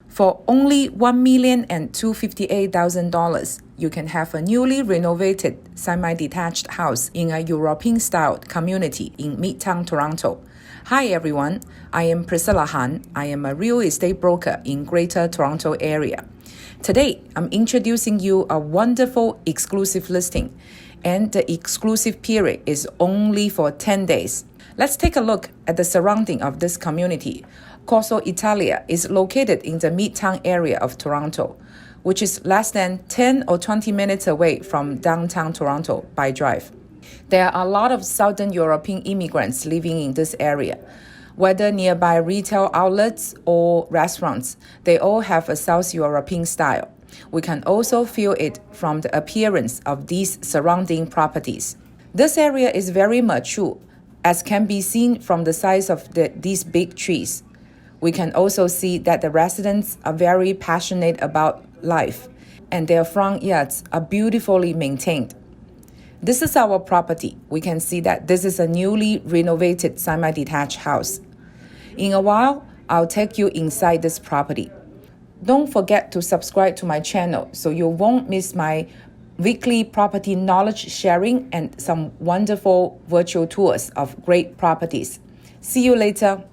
For only $1,258,000, you can have a newly renovated semi-detached house in a European-style community in Midtown Toronto. Hi everyone, I am Priscilla Han. I am a real estate broker in Greater Toronto area. Today, I'm introducing you a wonderful exclusive listing, and the exclusive period is only for 10 days. Let's take a look at the surrounding of this community. Corso-Italia is located in the Midtown area of Toronto, which is less than 10 or 20 minutes away from downtown Toronto by drive. There are a lot of Southern European immigrants living in this area. Whether nearby retail outlets or restaurants, they all have a South European style. We can also feel it from the appearance of these surrounding properties. This area is very mature, as can be seen from the size of these big trees. We can also see that the residents are very passionate about life, and their front yards are beautifully maintained. This is our property. We can see that this is a newly renovated semi-detached house. In a while, I'll take you inside this property. Don't forget to subscribe to my channel so you won't miss my weekly property knowledge sharing and some wonderful virtual tours of great properties. See you later.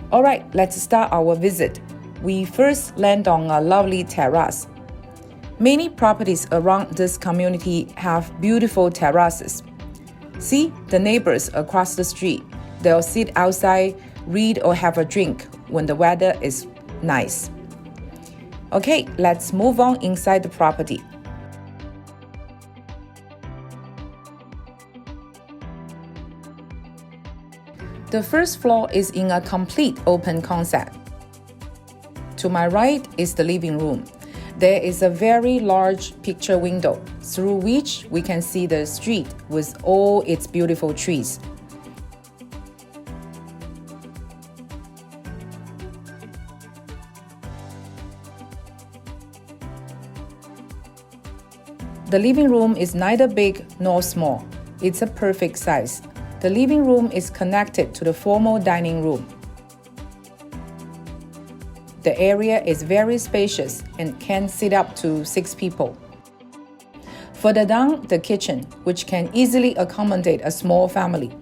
Alright, let's start our visit. We first land on a lovely terrace. Many properties around this community have beautiful terraces. See the neighbors across the street. They'll sit outside, read or have a drink when the weather is nice. Okay, let's move on inside the property. The first floor is in a complete open concept. To my right is the living room. There is a very large picture window through which we can see the street with all its beautiful trees. The living room is neither big nor small. It's a perfect size. The living room is connected to the formal dining room. The area is very spacious and can sit up to 6 people. Further down, the kitchen, which can easily accommodate a small family.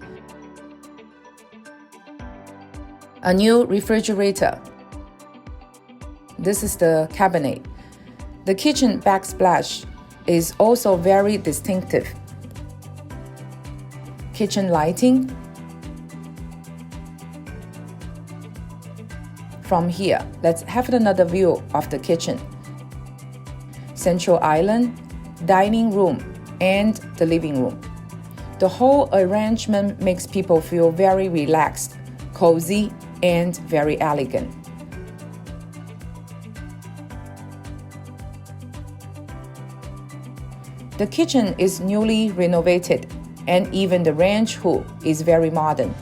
A new refrigerator. This is the cabinet. The kitchen backsplash is also very distinctive. Kitchen lighting. From here, let's have another view of the kitchen. Central island, dining room, and the living room. The whole arrangement makes people feel very relaxed, cozy, and very elegant. The kitchen is newly renovated, and even the range hood is very modern.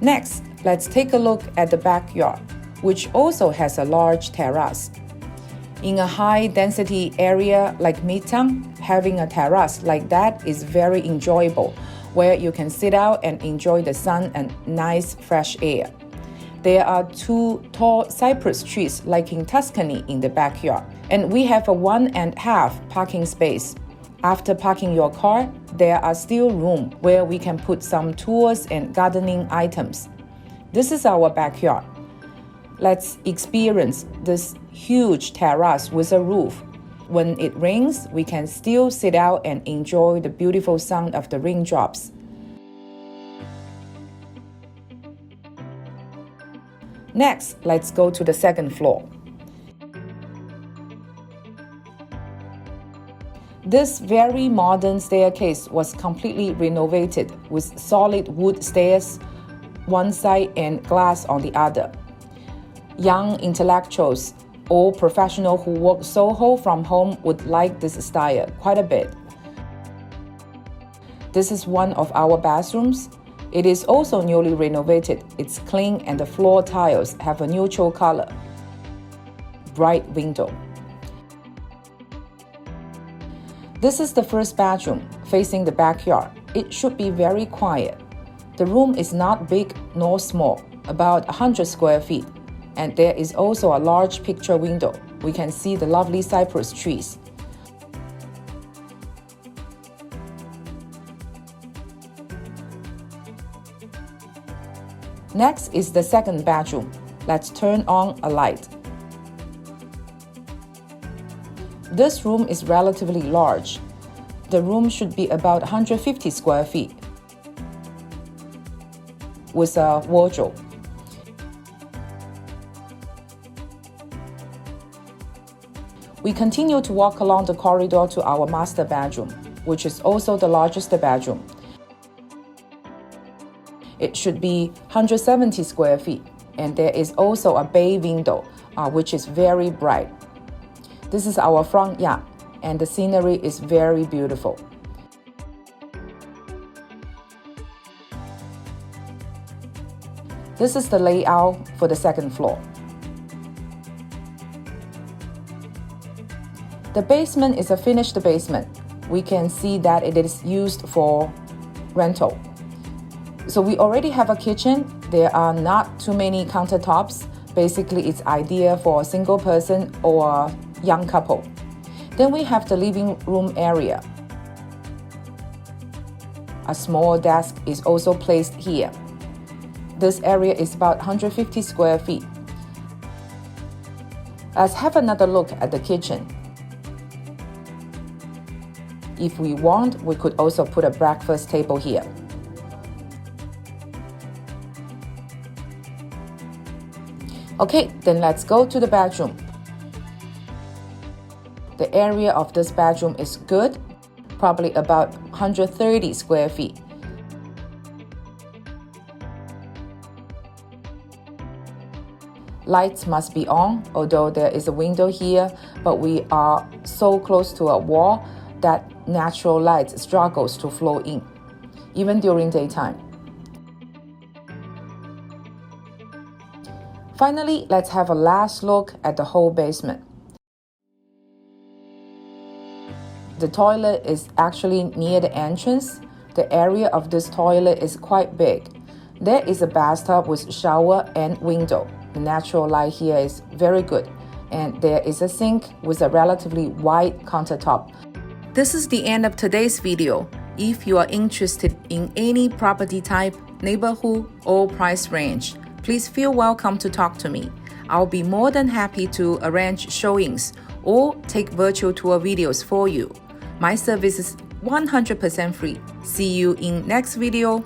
Next, let's take a look at the backyard, which also has a large terrace. In a high-density area like Midtown, having a terrace like that is very enjoyable, where you can sit out and enjoy the sun and nice fresh air. There are 2 tall cypress trees like in Tuscany in the backyard, and we have a 1.5 parking space. After parking your car, there are still room where we can put some tools and gardening items. This is our backyard. Let's experience this huge terrace with a roof. When it rains, we can still sit out and enjoy the beautiful sound of the raindrops. Next, let's go to the second floor. This very modern staircase was completely renovated with solid wood stairs one side and glass on the other. Young intellectuals or professionals who work Soho from home would like this style quite a bit. This is one of our bathrooms. It is also newly renovated. It's clean and the floor tiles have a neutral color. Bright window. This is the first bedroom, facing the backyard. It should be very quiet. The room is not big nor small, about 100 square feet, and there is also a large picture window. We can see the lovely cypress trees. Next is the second bedroom. Let's turn on a light. This room is relatively large. The room should be about 150 square feet with a wardrobe. We continue to walk along the corridor to our master bedroom, which is also the largest bedroom. It should be 170 square feet, and there is also a bay window, which is very bright. This is our front yard, and the scenery is very beautiful. This is the layout for the second floor. The basement is a finished basement. We can see that it is used for rental. So we already have a kitchen. There are not too many countertops. Basically, it's ideal for a single person or a young couple. Then we have the living room area. A small desk is also placed here. This area is about 150 square feet. Let's have another look at the kitchen. If we want, we could also put a breakfast table here. Okay, then let's go to the bedroom. The area of this bedroom is good, probably about 130 square feet. Lights must be on, although there is a window here, but we are so close to a wall that natural light struggles to flow in, even during daytime. Finally, let's have a last look at the whole basement. The toilet is actually near the entrance. The area of this toilet is quite big. There is a bathtub with shower and window. The natural light here is very good. And there is a sink with a relatively wide countertop. This is the end of today's video. If you are interested in any property type, neighborhood, or price range, please feel welcome to talk to me. I'll be more than happy to arrange showings or take virtual tour videos for you. My service is 100% free. See you in next video.